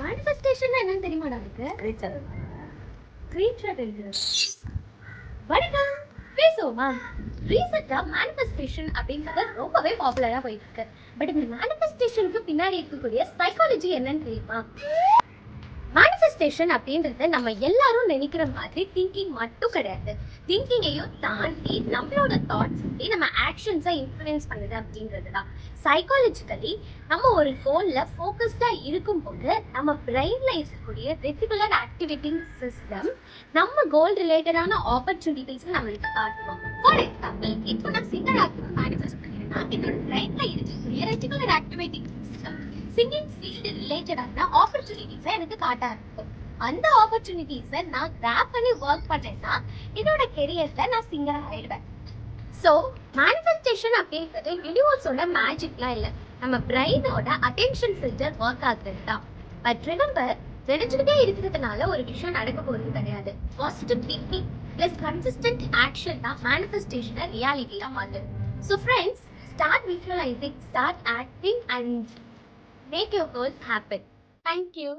Manifestation என்னன்னு தெரியுமாடா இருக்கு? ஸ்கிரீன்ஷாட் எழுதுறது. வணக்கம், பேசுவோமா? ரீசெண்டா மேனிஃபெஸ்டேஷன் அப்படின்றது ரொம்பவே பாப்புலரா போயிட்டு இருக்கு. பட் இந்த மேனிஃபெஸ்டேஷனுக்கு பின்னாடி இருக்கக்கூடிய சைக்காலஜி என்னன்னு தெரியுமா? மேனிஃபெஸ்டேஷன் அப்படின்றது நம்ம எல்லாரும் நினைக்கிற மாதிரி திங்கிங் மட்டும் கிடையாது. திங்கிங்கையும் தாண்டி நம்மளோட தாட்ஸ் நம்ம ஆக்ஷன்ஸை இன்ஃப்ளூயன்ஸ் பண்ணுது அப்படின்றது தான். சைக்காலஜிக்கலி நம்ம ஒரு கோல்ல ஃபோக்கஸ்டா இருக்கும்போது நம்ம பிரெயின்ல இருக்கக்கூடிய ரெட்டிகுலர் ஆக்டிவேட்டிங் சிஸ்டம் நம்ம கோல் ரிலேட்டடான ஆப்பர்ச்சுனிட்டிஸை நம்மளுக்கு காட்டுவோம். ஃபார் எக்ஸாம்பிள், இப்போ நான் சிங்கர் ஆக்டிவ் மேனிஃபெஸ்ட் பண்ணிருந்தா என்னோட பிரெயின்ல இருக்கக்கூடிய reticular activating system singing field ரிலேட்டடான ஆப்பர்ச்சுனிட்டிஸை எனக்கு காட்ட ஆரம்பிக்கும். அந்த ஆப்பர்ச்சுனிட்டிஸை நான் கிராப் பண்ணி ஒர்க் பண்ணேன்னா என்னோட கெரியர்ல நான் சிங்கர் ஆயிடுவேன். ஸோ மேனிஃபெஸ்டேஷன் அப்படின்றது யூனிவர்ஸோட மேஜிக்லாம் இல்லை, நம்ம பிரெயினோட அட்டென்ஷன் ஃபில்டர் ஒர்க் ஆகுறது தான். பட் ரிமெம்பர், நினைச்சுக்கிட்டே இருக்கிறதுனால ஒரு விஷயம் நடக்க போகிறது கிடையாது. Positive thinking plus consistent action தான் மேனிஃபெஸ்டேஷனை ரியாலிட்டியாக மாற்றுது. So friends, start visualizing, start acting and make your goals happen. Thank you.